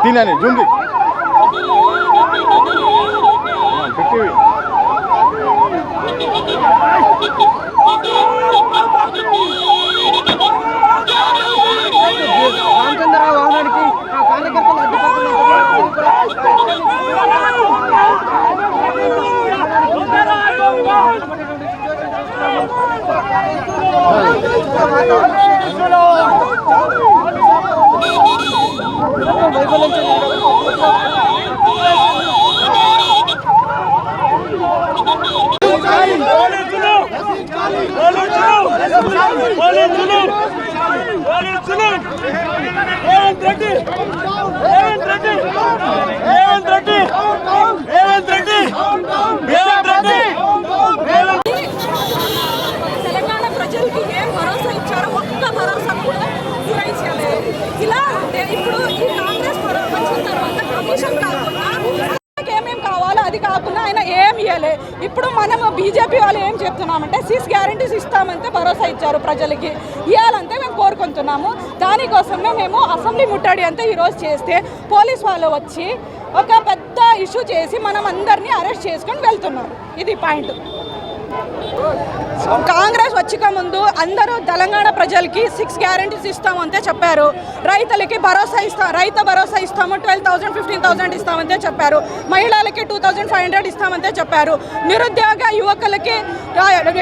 తినని జుంది రామచంద్రరావు వాహనానికి కార్యకర్తలు తెలంగాణ ప్రజలకి ఏం భరోసా ఇచ్చారో ఒక్క భరోసా కూడా నిర్వహించలేదు. ఇలా ఉంటే ఇప్పుడు ఈ కాంగ్రెస్ వచ్చిన తర్వాత కమిషన్ కాకుండా ఏమేమి కావాలో అది కాకుండా ఆయన ఏం ఇవ్వలే. ఇప్పుడు మనం బీజేపీ వాళ్ళు ఏం చెప్తున్నామంటే 6 గ్యారెంటీస్ ఇస్తామంటే భరోసా ఇచ్చారు ప్రజలకి, ఇవ్వాలంటే మేము కోరుకుంటున్నాము. దానికోసమే మేము అసెంబ్లీ ముట్టడి అంతా ఈరోజు చేస్తే పోలీస్ వాళ్ళు వచ్చి ఒక పెద్ద ఇష్యూ చేసి మనం అందరినీ అరెస్ట్ చేసుకొని వెళ్తున్నారు. ఇది పాయింట్. కాంగ్రెస్ వచ్చక ముందు అందరూ తెలంగాణ ప్రజలకి 6 గ్యారెంటీస్ ఇస్తామంటే చెప్పారు. రైతులకి భరోసా రైతు భరోసా ఇస్తాము, 12,000 15,000 ఇస్తామంటే చెప్పారు. మహిళలకి 2,500 ఇస్తామంటే చెప్పారు. నిరుద్యోగ యువకులకి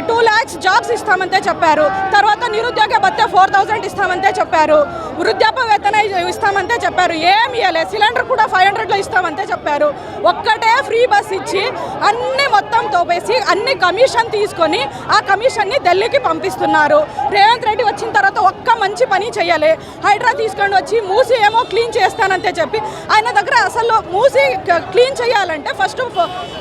2 lakhs జాబ్స్ ఇస్తామంటే చెప్పారు. తర్వాత నిరుద్యోగ భత్య 4,000 ఇస్తామంటే చెప్పారు. వృద్ధాప్య వేతన ఇస్తామంటే చెప్పారు. ఏం ఇవ్వలేదు. సిలిండర్ కూడా 500లో ఇస్తామంటే చెప్పారు. ఒక్కటే ఫ్రీ బస్ ఇచ్చి అన్ని మొత్తం తోపేసి అన్ని కమిషన్ తీసుకొని ఆ కమిషన్ని ఢిల్లీకి పంపిస్తున్నారు. రేవంత్ రెడ్డి వచ్చిన తర్వాత ఒక్క మంచి పని చేయాలి. హైడ్రా తీసుకొని వచ్చి మూసి ఏమో క్లీన్ చేస్తానంతే చెప్పి ఆయన దగ్గర అసలు మూసి క్లీన్ చేయాలంటే ఫస్ట్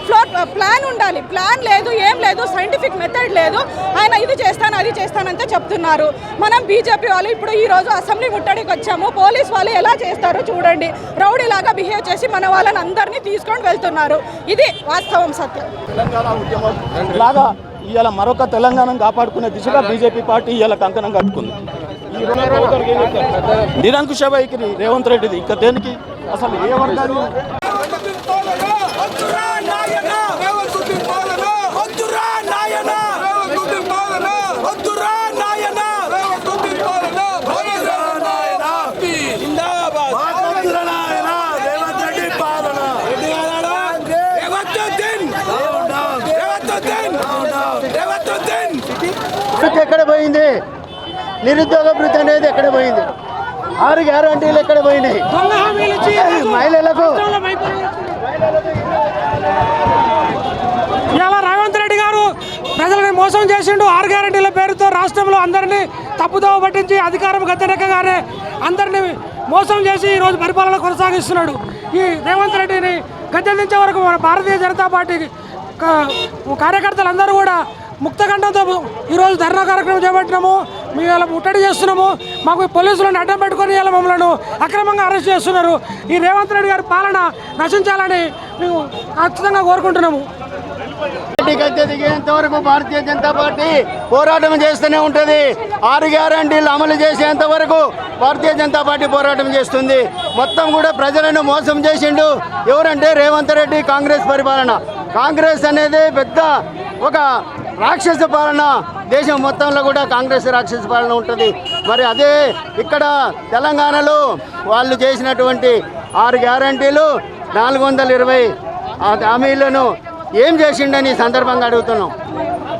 ఫ్లోర్ ప్లాన్ ఉండాలి. ప్లాన్ లేదు, ఏం లేదు, సైంటిఫిక్ మెథడ్ లేదు. ఆయన ఇది చేస్తాను అది చేస్తానంతే చెప్తున్నారు. మనం బీజేపీ వాళ్ళు ఇప్పుడు ఈరోజు అసెంబ్లీ ముట్టడికి వచ్చాము. పోలీస్ వాళ్ళు ఎలా చేస్తారో చూడండి. రౌడీలాగా బిహేవ్ చేసి మన వాళ్ళని అందరినీ తీసుకొని వెళ్తున్నారు. ఇది వాస్తవం, సత్యం. తెలంగాణ ఉద్యమం లాగా ఇవాళ మరొక తెలంగాణను కాపాడుకునే దిశగా బీజేపీ పార్టీ ఇవాళ కంకణం కట్టుకుంది. నిరంకుశ వైఖరి రేవంత్ రెడ్డిది. ఇంకా దేనికి అసలు ఏ వర్గాలు ఎక్కడ పోయింది? నిరుద్యోగ భృతి అనేది ఎక్కడ పోయింది? 6 గ్యారంటీలు ఎక్కడ పోయినాయి? మహిళలకు ఇలా రేవంత్ రెడ్డి గారు ప్రజలను మోసం చేసిండు. 6 గ్యారంటీల పేరుతో రాష్ట్రంలో అందరినీ తప్పుదోవ పట్టించి అధికారం గద్దెనెక్కగానే అందరినీ మోసం చేసి ఈరోజు పరిపాలన కొనసాగిస్తున్నాడు. ఈ రేవంత్ రెడ్డిని గద్దెదించే వరకు మన భారతీయ జనతా పార్టీ కార్యకర్తలందరూ కూడా ముక్తకంఠంతో ఈరోజు ధర్నా కార్యక్రమం చేపట్టినాము. మేము ఇలా ముట్టడి చేస్తున్నాము. మాకు పోలీసులను అడ్డం పెట్టుకొని ఇలా మమ్మల్ని అక్రమంగా అరెస్ట్ చేస్తున్నారు. ఈ రేవంత్ రెడ్డి గారి పాలన నశించాలని మేము ఖచ్చితంగా కోరుకుంటున్నాము. గద్దె దిగేంత వరకు భారతీయ జనతా పార్టీ పోరాటం చేస్తూనే ఉంటుంది. 6 గ్యారంటీలు అమలు చేసేంత వరకు భారతీయ జనతా పార్టీ పోరాటం చేస్తుంది. మొత్తం కూడా ప్రజలను మోసం చేసిండు ఎవరంటే రేవంత్ రెడ్డి. కాంగ్రెస్ పరిపాలన, కాంగ్రెస్ అనేది పెద్ద ఒక రాక్షస పాలన. దేశం మొత్తంలో కూడా కాంగ్రెస్ రాక్షస పాలన ఉంటుంది. మరి అదే ఇక్కడ తెలంగాణలో వాళ్ళు చేసినటువంటి 6 గ్యారంటీలు 420 హామీలను ఏం చేసిండని సందర్భంగా అడుగుతున్నాం.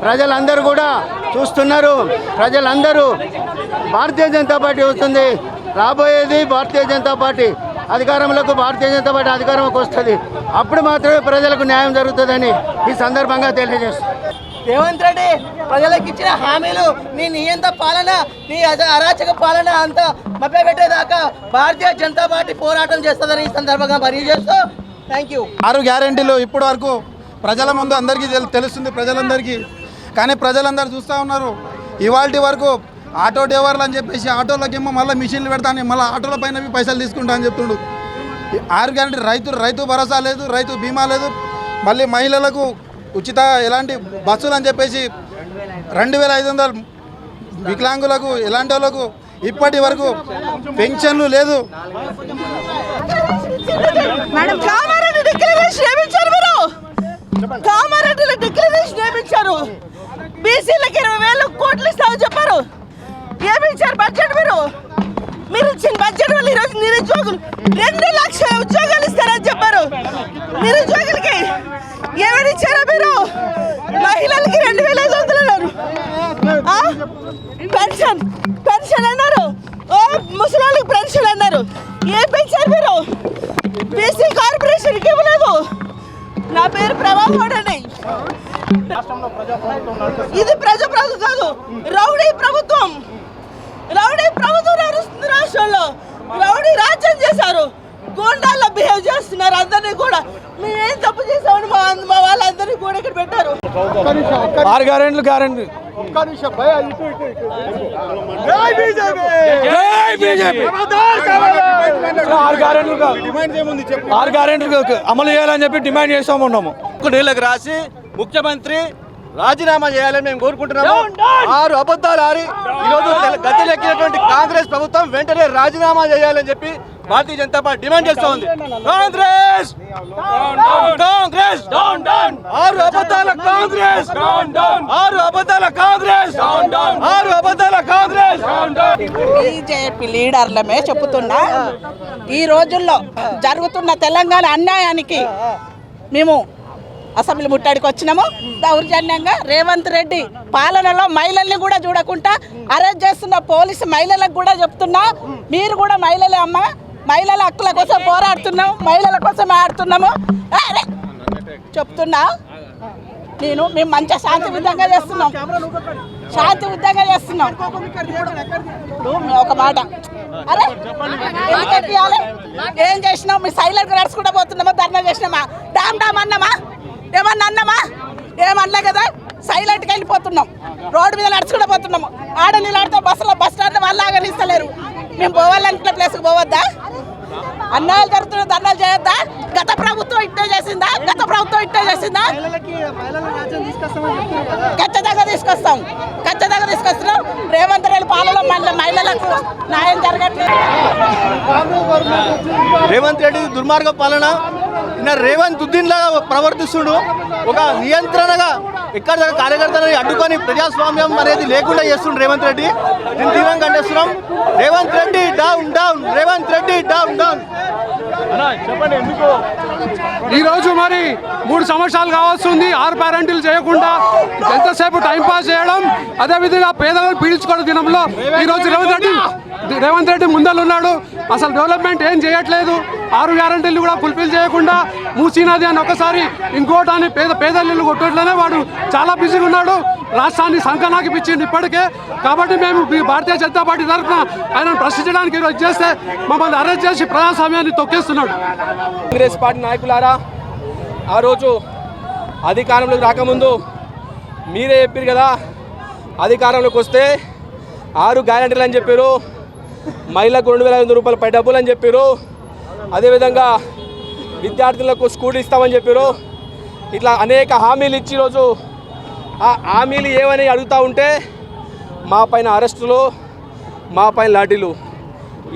ప్రజలందరూ కూడా చూస్తున్నారు. ప్రజలందరూ భారతీయ జనతా పార్టీ వస్తుంది, రాబోయేది భారతీయ జనతా పార్టీ అధికారంలోకి, భారతీయ జనతా పార్టీ అధికారంలోకి వస్తుంది. అప్పుడు మాత్రమే ప్రజలకు న్యాయం జరుగుతుందని ఈ సందర్భంగా తెలియజేస్తుంది. రేవంత్ రెడ్డి ప్రజలకు ఇచ్చిన హామీలు, నీ నియంత పాలన, నీ అరాచక పాలన అంతా మభ్యపెట్టేదాకా భారతీయ జనతా పార్టీ పోరాటం చేస్తుందని ఈ సందర్భంగా తెలియజేస్తూ థ్యాంక్ యూ. 6 గ్యారెంటీలు ఇప్పటి వరకు ప్రజల ముందు అందరికీ తెలుస్తుంది, ప్రజలందరికీ. కానీ ప్రజలందరూ చూస్తూ ఉన్నారు. ఇవాళ వరకు ఆటో డ్రైవర్లు అని చెప్పేసి ఆటోలకేమో మళ్ళీ మిషన్లు పెడతాను, మళ్ళీ ఆటోల పైన పైసలు తీసుకుంటా అని చెప్తుండు. 6 గ్యారెంటీ రైతు భరోసా లేదు, రైతు బీమా లేదు. మళ్ళీ మహిళలకు ఉచిత ఎలాంటి బస్సులు అని చెప్పేసి 2,500 వికలాంగులకు ఎలాంటి వాళ్ళకు ఇప్పటి వరకు పెన్షన్లు లేదు. కామారెడ్డి డిక్లరేషన్ ఏమిచ్చారు మీరు? కామారెడ్డిలో డిక్లరేషన్ ఏమిచ్చారు? బీసీలకు 20,000 కోట్లు ఇస్తామని చెప్పారు. ఏమిచ్చారు బడ్జెట్? మీరు ఇచ్చిన బడ్జెట్ వల్ల ఈరోజు నిరుద్యోగులు 2 లక్షల ఉద్యోగాలు ఇస్తారని చెప్పారు. నిరుద్యోగులకి ఏమని ఇచ్చారో మీరు? మహిళలకి 2,500 అన్నారు. పెన్షన్ అన్నారు. ముసలి వాళ్ళకి పెన్షన్ అన్నారు. ఏం పెంచారు మీరు? బీసీ కార్పొరేషన్కి ఇవ్వలేదు. నా పేరు ప్రభావం అండి. ఇది ప్రజాప్రభుత్వం కాదు, రౌడీ ప్రభుత్వం. రౌడీ ప్రభుత్వం నడుస్తుంది రాష్ట్రంలో. రౌడీ రాజ్యం చేశారు. గోండాల్లో బిహేవ్ చేస్తున్నారు అందరినీ కూడా. మేమేం తప్పు చేసామని మా వాళ్ళందరినీ కూడా ఇక్కడ పెట్టారు. 6 గ్యారెంటీలు గ్యారెంటీ. ఆరు గ్యారెంటీలు అమలు చేయాలని చెప్పి డిమాండ్ చేస్తాము ఉన్నాము. నీళ్ళకి రాసి ముఖ్యమంత్రి రాజీనామా చేయాలని మేము కోరుకుంటున్నాము. 6 అబద్ధాలు ఆడి ఈరోజు గద్దెలెక్కినటువంటి కాంగ్రెస్ ప్రభుత్వం వెంటనే రాజీనామా చేయాలని చెప్పి భారతీయ జనతా పార్టీ డిమాండ్ చేస్తూ ఉంది. కాంగ్రెస్ 6 అబద్ధాల కాంగ్రెస్, 6 అబద్ధాల కాంగ్రెస్, 6 అబద్ధాల కాంగ్రెస్. బీజేపీ లీడర్లమే చెబుతున్నా, ఈ రోజుల్లో జరుగుతున్న తెలంగాణ అన్యాయానికి మేము అసెంబ్లీ ముట్టడికి వచ్చినాము. దౌర్జన్యంగా రేవంత్ రెడ్డి పాలనలో మహిళల్ని కూడా చూడకుండా అరెస్ట్ చేస్తున్న పోలీసు మహిళలకు కూడా చెప్తున్నా, మీరు కూడా మహిళలే అమ్మ. మహిళల హక్కుల కోసం పోరాడుతున్నాము, మహిళల కోసం ఆడుతున్నాము చెప్తున్నా. మేము మంచిగా శాంతియుతంగా చేస్తున్నాం. ఒక మాట, అరే ఎందుకు ఎక్కియాలి? ఏం చేసినాం? మీ సైలెంట్గా నడుచుకుంటూ పోతున్నామా? ధర్నా చేసినామా? డామ్ అన్నామా? ఏమన్నా అన్నామా? ఏమనలే కదా. సైలెంట్గా వెళ్ళిపోతున్నాం. రోడ్డు మీద నడుచుకుంటూ పోతున్నాము. ఆడ నిలాడితే బస్ స్టాండ్ వాళ్ళు ఆగనిస్తలేరు. మేము పోవాలనుకున్న ప్లేస్కి పోవద్దా? అన్యాయాలు జరుగుతున్న ధర్నాలు చేయొద్దా? గత ప్రభుత్వం ఇట్టే చేసిందా? ఖచ్చితంగా తీసుకొస్తున్నాం. రేవంత్ రెడ్డి పాలన మహిళలకు న్యాయం జరగట్లేదు. రేవంత్ రెడ్డి దుర్మార్గ పాలన. రేవంత్ ఉద్దీన్ లాగా ప్రవర్తిస్తుడు. ఒక నియంత్రణగా ఇక్కడ కార్యకర్తలని అడ్డుకొని ప్రజాస్వామ్యం అనేది లేకుండా చేస్తుండు రేవంత్ రెడ్డి. దీన్ని తీవ్రంగా ఖండిస్తున్నాం. రేవంత్ రెడ్డి డౌన్. రేవంత్ రెడ్డి డౌన్. చెప్పండి ఎందుకు ఈరోజు మరి 3 సంవత్సరాలు కావస్తుంది 6 గ్యారెంటీలు చేయకుండా ఎంతసేపు టైంపాస్ చేయడం, అదేవిధంగా పేదలను పీడించుకోవడం దినంలో ఈరోజు రేవంత్ రెడ్డి ముందలున్నాడు. అసలు డెవలప్మెంట్ ఏం చేయట్లేదు. 6 గ్యారెంటీలు కూడా ఫుల్ఫిల్ చేయకుండా మూసీనది అని ఒకసారి ఇంకోటాన్ని పేదలు కొట్టట్లనే వాడు చాలా బిజీగా ఉన్నాడు. రాష్ట్రాన్ని సంకనాకి పిచ్చింది ఇప్పటికే. కాబట్టి మేము భారతీయ జనతా పార్టీ తరఫున ఆయనను ప్రశ్నించడానికి ఈరోజు చేస్తే మమ్మల్ని అరెస్ట్ చేసి ప్రజాస్వామ్యాన్ని తొక్కేస్తున్నాడు. కాంగ్రెస్ పార్టీ నాయకులారా, ఆ రోజు అధికారంలోకి రాకముందు మీరే చెప్పారు కదా, అధికారంలోకి వస్తే 6 గ్యారెంటీలు అని చెప్పారు, మహిళలకు 2,500 రూపాయలు పై డబ్బులు అని చెప్పారు, అదేవిధంగా విద్యార్థులకు స్కూల్ ఇస్తామని చెప్పారు. ఇట్లా అనేక హామీలు ఇచ్చి ఈరోజు ఆ హామీలు ఏమని అడుగుతూ ఉంటే మా పైన అరెస్టులు, మా పైన లాఠీలు.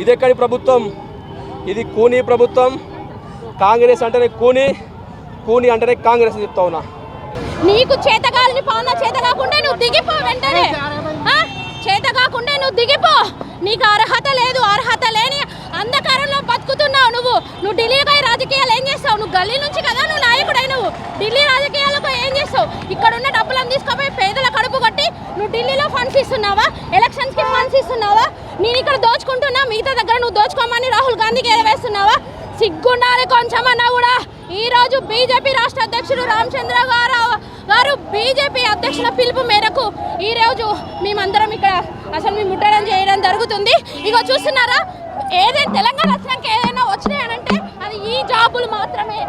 ఇదెక్కడి ప్రభుత్వం? ఇది కూనీ ప్రభుత్వం. కాంగ్రెస్ అంటేనే కూనీ అంటేనే కాంగ్రెస్ చెప్తా ఉన్నా. నీకు చేతగాలని పాలన చేత కాకుండా నువ్వు దిగిపో. వెంటనే చేత కాకుండా నువ్వు దిగిపో. నీకు అర్హత లేదు. అర్హత లేని అంధకారంలో బతుకుతున్నావు నువ్వు ఢిల్లీపై రాజకీయాలు ఏం చేస్తావు? నువ్వు గల్లీ నుంచి కదా నువ్వు నాయకుడైనవు. ఢిల్లీ రాజకీయాలకు ఏం చేస్తావు? ఇక్కడ ఉన్న డబ్బులను తీసుకుపోయి పేదల కడుపు కొట్టి నువ్వు ఢిల్లీలో ఫండ్స్ ఇస్తున్నావా? ఎలక్షన్స్కి ఫండ్స్ ఇస్తున్నావా? నేను ఇక్కడ దోచుకుంటున్నా, మిగతా దగ్గర నువ్వు దోచుకోమని రాహుల్ గాంధీకి ఎరవేస్తున్నావా? సిగ్గుండాలి కొంచెమన్నా కూడా. ఈరోజు బీజేపీ రాష్ట్ర అధ్యక్షుడు రామచంద్ర గారు బీజేపీ అధ్యక్షుల పిలుపు మేరకు ఈరోజు మేమందరం ఇక్కడ అసలు మేము ముట్టడం చేయడం జరుగుతుంది. ఇగో చూస్తున్నారా, ఏదైనా తెలంగాణ వచ్చినాక ఏదైనా వచ్చినాయనంటే అది ఈ జాబులు మాత్రమే.